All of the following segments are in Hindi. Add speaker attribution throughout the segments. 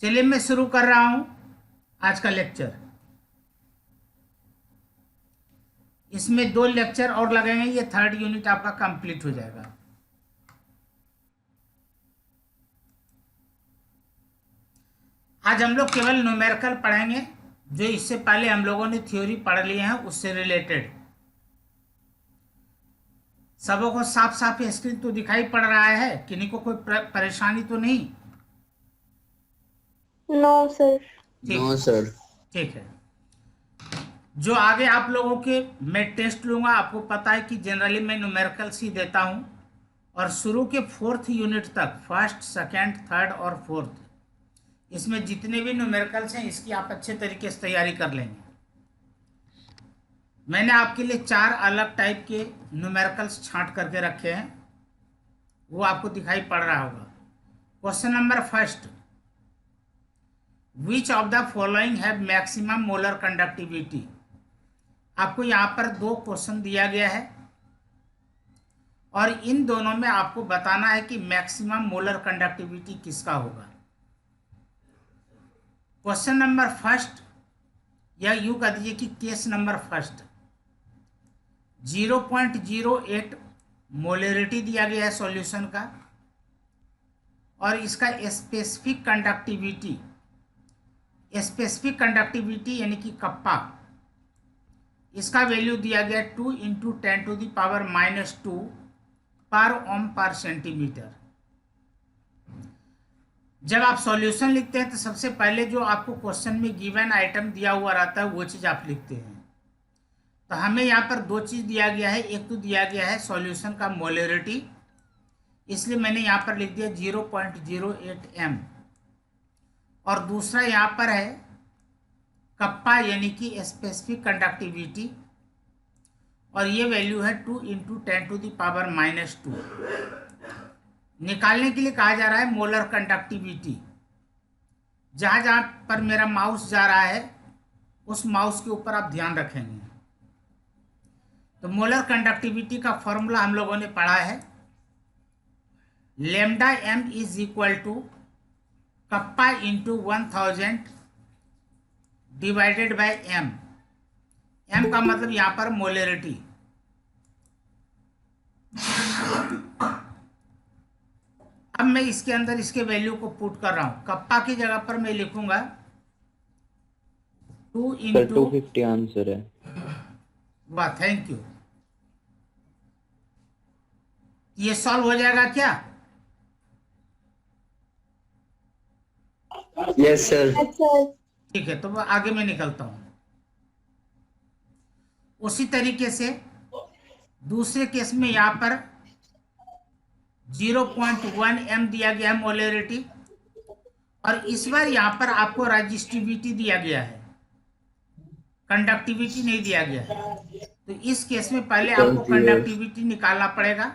Speaker 1: चलिए मैं शुरू कर रहा हूं आज का लेक्चर। इसमें 2 लेक्चर और लगेंगे, ये 3rd यूनिट आपका कंप्लीट हो जाएगा। आज हम लोग केवल न्यूमेरिकल पढ़ेंगे, जो इससे पहले हम लोगों ने थ्योरी पढ़ लिए हैं उससे रिलेटेड। सबों को साफ साफ स्क्रीन तो दिखाई पड़ रहा है, किन्हीं को कोई परेशानी तो नहीं?
Speaker 2: No sir.
Speaker 1: ठीक
Speaker 3: नो
Speaker 1: है,
Speaker 3: सर।
Speaker 1: ठीक है। जो आगे आप लोगों के मैं टेस्ट लूंगा, आपको पता है कि जनरली मैं न्यूमेरिकल्स ही देता हूं, और शुरू के 4th यूनिट तक 1st, 2nd, 3rd और 4th, इसमें जितने भी न्यूमेरिकल्स हैं इसकी आप अच्छे तरीके से तैयारी कर लेंगे। मैंने आपके लिए 4 अलग टाइप के न्यूमेरिकल्स छांट करके रखे हैं, वो आपको दिखाई पड़ रहा होगा। Question number first, which of the following have maximum molar conductivity. आपको यहाँ पर 2 क्वेश्चन दिया गया है और इन दोनों में आपको बताना है कि मैक्सिमम मोलर कंडक्टिविटी किसका होगा। क्वेश्चन नंबर फर्स्ट, या यूं कह दीजिए कि केस नंबर फर्स्ट, 0.08 मोलरिटी दिया गया है सॉल्यूशन का, और इसका स्पेसिफिक कंडक्टिविटी यानी कि कप्पा, इसका वैल्यू दिया गया 2 × 10⁻⁻² पर ओम पर सेंटीमीटर। जब आप सॉल्यूशन लिखते हैं तो सबसे पहले जो आपको क्वेश्चन में गिवन आइटम दिया हुआ रहता है वो चीज़ आप लिखते हैं। तो हमें यहाँ पर 2 चीज़ दिया गया है, एक तो दिया गया है सॉल्यूशन का मोलरिटी, इसलिए मैंने यहाँ पर लिख दिया 0.08 m, और दूसरा यहाँ पर है कप्पा यानी कि स्पेसिफिक कंडक्टिविटी, और ये वैल्यू है 2 × 10⁻²। निकालने के लिए कहा जा रहा है मोलर कंडक्टिविटी। जहाँ जहाँ पर मेरा माउस जा रहा है उस माउस के ऊपर आप ध्यान रखेंगे। तो मोलर कंडक्टिविटी का फॉर्मूला हम लोगों ने पढ़ा है, λm = kappa × 1000 divided by m। m का मतलब यहाँ पर मोलरिटी। अब मैं इसके अंदर इसके वैल्यू को पुट कर रहा हूं। कप्पा की जगह पर मैं लिखूंगा 2
Speaker 3: सर
Speaker 1: ×
Speaker 3: 250 आंसर है।
Speaker 1: वाह, थैंक यू। ये सॉल्व हो जाएगा क्या?
Speaker 3: Yes sir.
Speaker 2: सर
Speaker 1: ठीक है, तो आगे मैं निकलता हूं। उसी तरीके से दूसरे केस में यहां पर 0.1 m दिया गया है मोलरिटी, और इस बार यहां पर आपको रेजिस्टिविटी दिया गया है, कंडक्टिविटी नहीं दिया गया है। तो इस केस में पहले आपको कंडक्टिविटी निकालना पड़ेगा।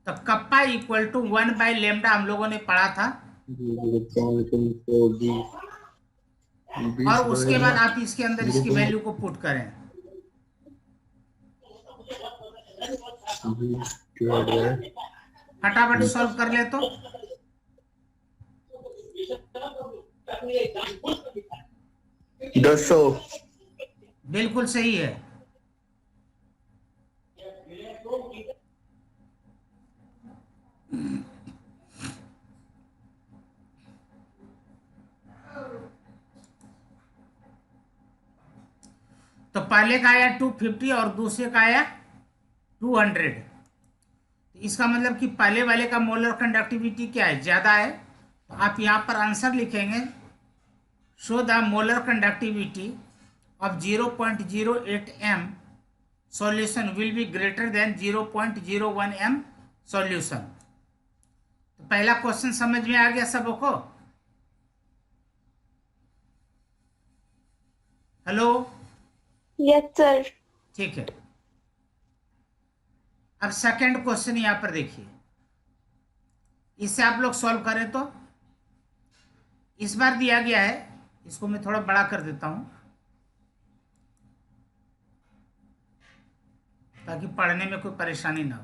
Speaker 1: तो कप्पा = 1/λ हम लोगों ने पढ़ा था, और उसके बाद आप इसके अंदर इसकी वैल्यू को पुट करें। फटाफट सॉल्व कर ले तो।
Speaker 3: 200।
Speaker 1: बिल्कुल सही है। तो पहले का आया 250 और दूसरे का आया 200। इसका मतलब कि पहले वाले का मोलर कंडक्टिविटी क्या है, ज़्यादा है। तो आप यहाँ पर आंसर लिखेंगे, show the molar conductivity of 0.08 m solution will be greater than 0.01 m solution. तो पहला क्वेश्चन समझ में आ गया सबको? हेलो?
Speaker 2: Yes sir.
Speaker 1: ठीक है। अब सेकंड क्वेश्चन यहां पर देखिए, इसे आप लोग सॉल्व करें तो इस बार दिया गया है, इसको मैं थोड़ा बड़ा कर देता हूं ताकि पढ़ने में कोई परेशानी ना हो।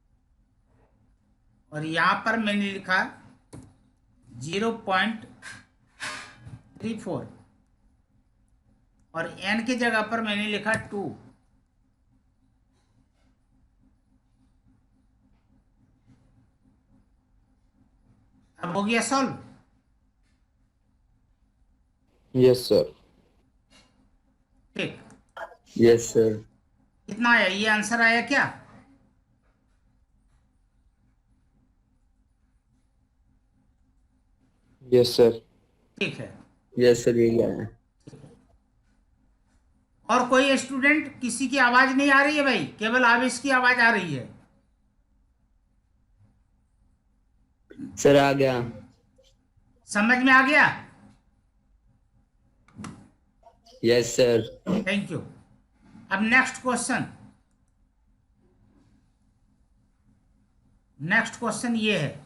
Speaker 1: और यहाँ पर मैंने लिखा 0.34 और n की जगह पर मैंने लिखा 2। अब हो गया सॉल्व।
Speaker 4: Yes sir.
Speaker 1: ठीक,
Speaker 4: यस सर।
Speaker 1: कितना आया? ये आंसर आया क्या?
Speaker 4: Yes sir.
Speaker 1: ठीक है।
Speaker 4: यस सर, यही आया।
Speaker 1: और कोई स्टूडेंट? किसी की आवाज नहीं आ रही है भाई, केवल आवेश की आवाज आ रही है।
Speaker 4: सर आ गया।
Speaker 1: समझ में आ गया?
Speaker 4: Yes sir.
Speaker 1: Thank you. अब नेक्स्ट क्वेश्चन। नेक्स्ट क्वेश्चन ये है,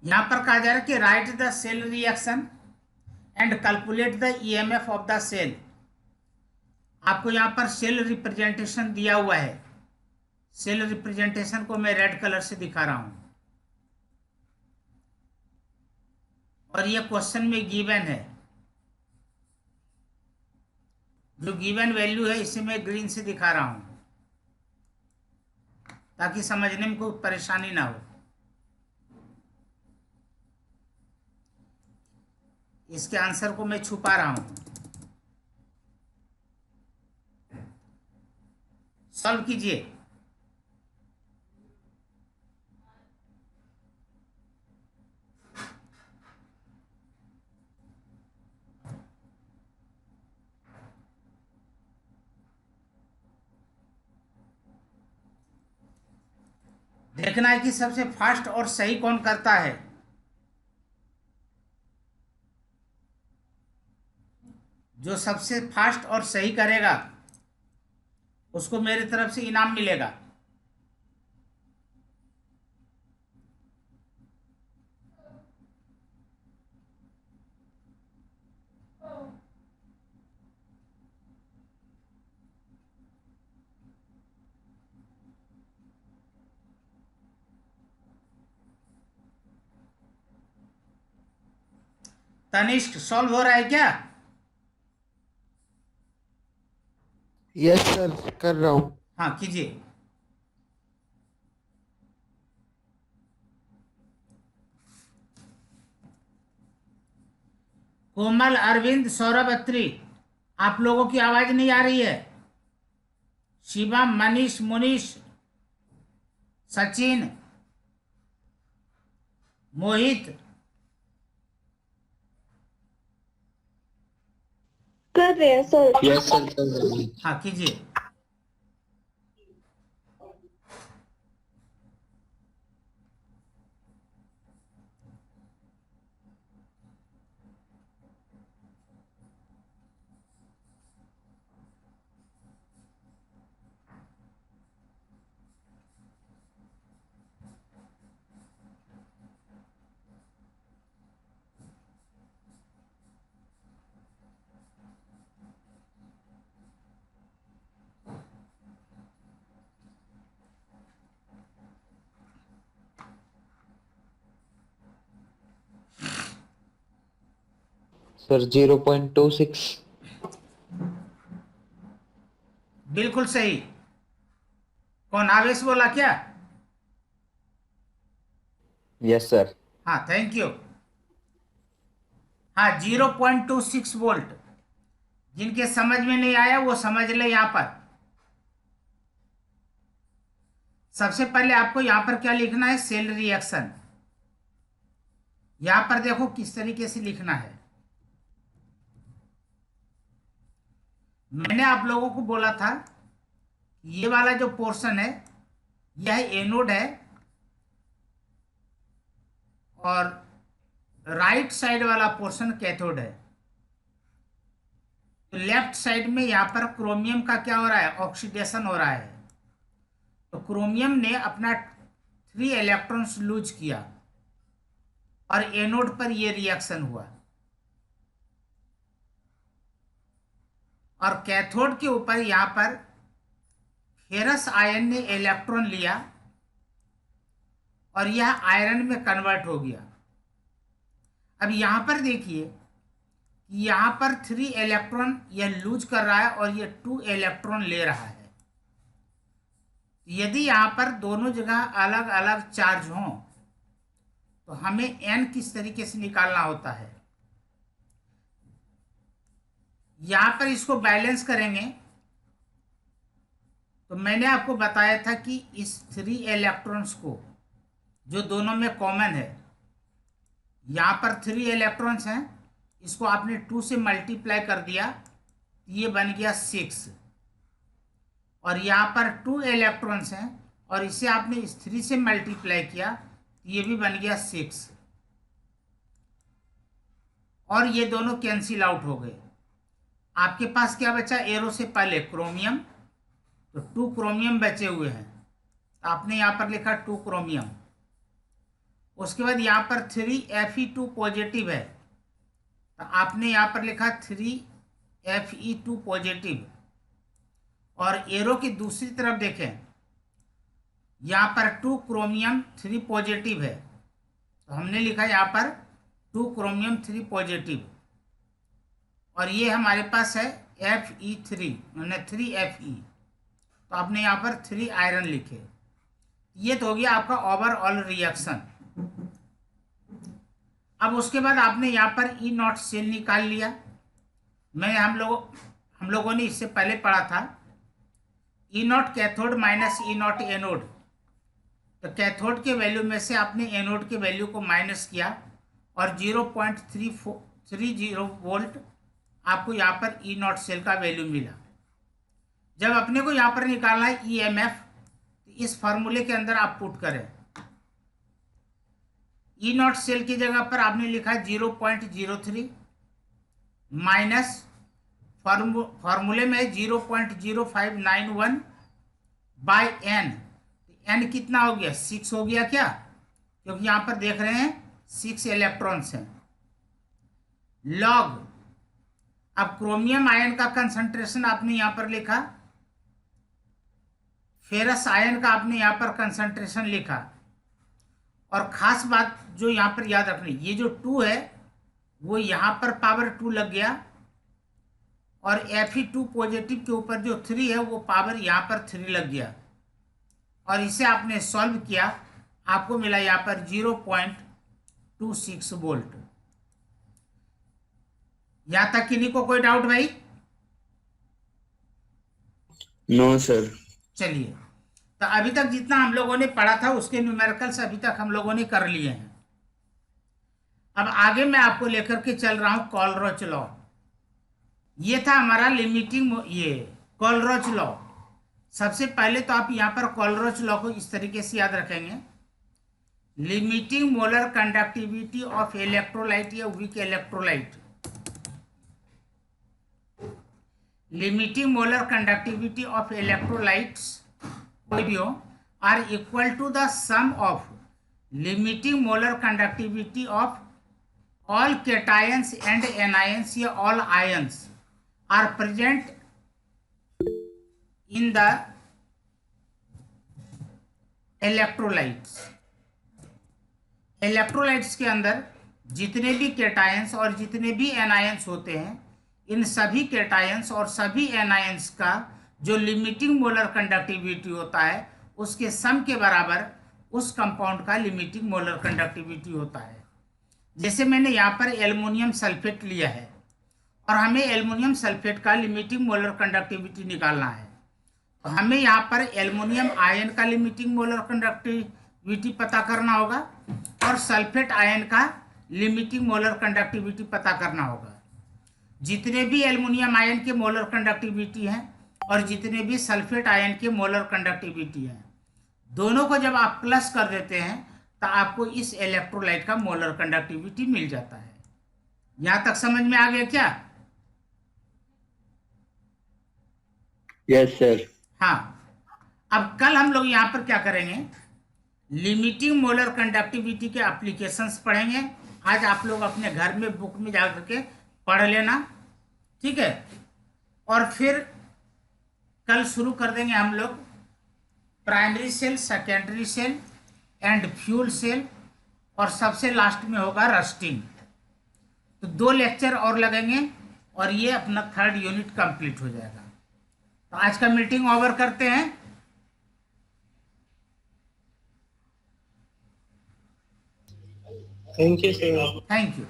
Speaker 1: यहां पर कहा जा रहा है कि write the cell reaction and calculate the EMF of the cell. आपको यहां पर सेल रिप्रेजेंटेशन दिया हुआ है। सेल रिप्रेजेंटेशन को मैं रेड कलर से दिखा रहा हूं और ये क्वेश्चन में गिवन है। जो गिवन वैल्यू है इसे मैं ग्रीन से दिखा रहा हूं ताकि समझने में कोई परेशानी ना हो। इसके आंसर को मैं छुपा रहा हूं। सॉल्व कीजिए। देखना है कि सबसे फास्ट और सही कौन करता है। जो सबसे फास्ट और सही करेगा उसको मेरी तरफ से इनाम मिलेगा। तनिष्क, सॉल्व हो रहा है क्या?
Speaker 3: यस सर, कर रहा हूँ।
Speaker 1: हाँ कीजिए। कोमल, अरविंद, सौरभ अत्री, आप लोगों की आवाज नहीं आ रही है। शिवम, मनीष, मुनीश, सचिन, मोहित,
Speaker 2: कर रहे हैं सर।
Speaker 4: यस सर, कर रहा हूँ।
Speaker 1: हाँ कीजिए।
Speaker 4: सर 0.26।
Speaker 1: बिल्कुल सही। कौन? आवेश बोला क्या?
Speaker 4: Yes sir.
Speaker 1: हाँ थैंक यू। हाँ 0.26 वोल्ट। जिनके समझ में नहीं आया वो समझ ले। यहां पर सबसे पहले आपको यहां पर क्या लिखना है? Cell reaction. यहां पर देखो किस तरीके से लिखना है। मैंने आप लोगों को बोला था ये वाला जो पोर्शन है यह एनोड है और राइट साइड वाला पोर्शन कैथोड है। तो लेफ्ट साइड में यहां पर क्रोमियम का क्या हो रहा है? ऑक्सीडेशन हो रहा है। तो क्रोमियम ने अपना 3 इलेक्ट्रॉन्स लूज किया और एनोड पर ये रिएक्शन हुआ, और कैथोड के ऊपर यहाँ पर फेरस आयन ने इलेक्ट्रॉन लिया और यह आयरन में कन्वर्ट हो गया। अब यहाँ पर देखिए कि यहाँ पर 3 इलेक्ट्रॉन यह लूज कर रहा है और यह 2 इलेक्ट्रॉन ले रहा है। यदि यहाँ पर दोनों जगह अलग अलग चार्ज हों तो हमें n किस तरीके से निकालना होता है। यहाँ पर इसको बैलेंस करेंगे तो मैंने आपको बताया था कि इस 3 इलेक्ट्रॉन्स को जो दोनों में कॉमन है, यहाँ पर 3 इलेक्ट्रॉन्स हैं, इसको आपने 2 से मल्टीप्लाई कर दिया, ये बन गया 6, और यहाँ पर 2 इलेक्ट्रॉन्स हैं और इसे आपने इस 3 से मल्टीप्लाई किया, ये भी बन गया 6, और ये दोनों कैंसिल आउट हो गए। आपके पास क्या बचा? एरो से पहले क्रोमियम, तो 2 क्रोमियम बचे हुए हैं, आपने यहाँ पर लिखा 2 क्रोमियम। उसके बाद यहाँ पर 3Fe2 पॉजिटिव है, तो आपने यहाँ पर लिखा 3Fe2 पॉजिटिव। और एरो की दूसरी तरफ देखें, यहाँ पर 2 क्रोमियम 3 पॉजिटिव है, तो हमने लिखा यहाँ पर 2 क्रोमियम 3 पॉजिटिव, और ये हमारे पास है Fe3 मैंने 3Fe, तो आपने यहाँ पर 3 आयरन लिखे। ये तो हो गया आपका ओवरऑल रिएक्शन। अब उसके बाद आपने यहाँ पर E0 सेल निकाल लिया। हम लोगों ने इससे पहले पढ़ा था E0 cathode minus E0 anode. तो कैथोड के वैल्यू में से आपने एनोड के वैल्यू को माइनस किया और 0.30 वोल्ट आपको यहाँ पर E0 सेल का वैल्यू मिला। जब अपने को यहाँ पर निकालना है EMF, तो इस फार्मूले के अंदर आप पुट करें। E0 सेल की जगह पर आपने लिखा 0.03 माइनस फार्मूले में 0.0591 बाय n। n कितना हो गया? 6 हो गया क्या? क्योंकि यहाँ पर देख रहे हैं 6 इलेक्ट्रॉन्स हैं। लॉग, अब क्रोमियम आयन का कंसंट्रेशन आपने यहाँ पर लिखा, फेरस आयन का आपने यहाँ पर कंसंट्रेशन लिखा, और खास बात जो यहाँ पर याद रखनी, ये जो 2 है वो यहाँ पर पावर 2 लग गया, और Fe2 पॉजिटिव के ऊपर जो 3 है वो पावर यहाँ पर 3 लग गया, और इसे आपने सॉल्व किया, आपको मिला यहाँ पर 0.26 वोल्ट। यहाँ तक किन्हीं को कोई डाउट भाई?
Speaker 4: No sir.
Speaker 1: चलिए, तो अभी तक जितना हम लोगों ने पढ़ा था उसके न्यूमेरिकल्स अभी तक हम लोगों ने कर लिए हैं। अब आगे मैं आपको लेकर के चल रहा हूं कोलरोच लॉ। ये था हमारा लिमिटिंग, ये कोलरोच लॉ। सबसे पहले तो आप यहाँ पर कोलरोच लॉ को इस तरीके से याद रखेंगे, limiting molar conductivity of electrolyte या weak electrolyte, limiting molar conductivity of electrolytes कोई भी हो are equal to the sum of limiting molar conductivity of all cations and anions या all ions are present in the electrolytes। Electrolytes के अंदर जितने भी कैटायंस और जितने भी एनायंस होते हैं, इन सभी कैटायंस और सभी एनायंस का जो लिमिटिंग मोलर कंडक्टिविटी होता है उसके सम के बराबर उस कंपाउंड का लिमिटिंग मोलर कंडक्टिविटी होता है। जैसे मैंने यहाँ पर एल्युमिनियम सल्फेट लिया है और हमें एल्युमिनियम सल्फेट का लिमिटिंग मोलर कंडक्टिविटी निकालना है, तो हमें यहाँ पर एल्युमिनियम आयन का लिमिटिंग मोलर कंडक्टिविटी पता करना होगा और सल्फेट आयन का लिमिटिंग मोलर कंडक्टिविटी पता करना होगा। जितने भी एल्युमिनियम आयन के मोलर कंडक्टिविटी हैं और जितने भी सल्फेट आयन के मोलर कंडक्टिविटी हैं, दोनों को जब आप प्लस कर देते हैं तो आपको इस इलेक्ट्रोलाइट का मोलर कंडक्टिविटी मिल जाता है। यहां तक समझ में आ गया क्या?
Speaker 4: Yes sir.
Speaker 1: हाँ, अब कल हम लोग यहाँ पर क्या करेंगे, लिमिटिंग मोलर कंडक्टिविटी के एप्लीकेशंस पढ़ेंगे आज आप लोग अपने घर में बुक में जा करके पढ़ लेना, ठीक है। और फिर कल शुरू कर देंगे हम लोग primary cell, secondary cell and fuel cell, और सबसे लास्ट में होगा रस्टिंग। तो 2 लेक्चर और लगेंगे और ये अपना 3rd यूनिट कंप्लीट हो जाएगा। तो आज का मीटिंग ओवर करते हैं।
Speaker 5: Thank you sir.
Speaker 1: Thank you.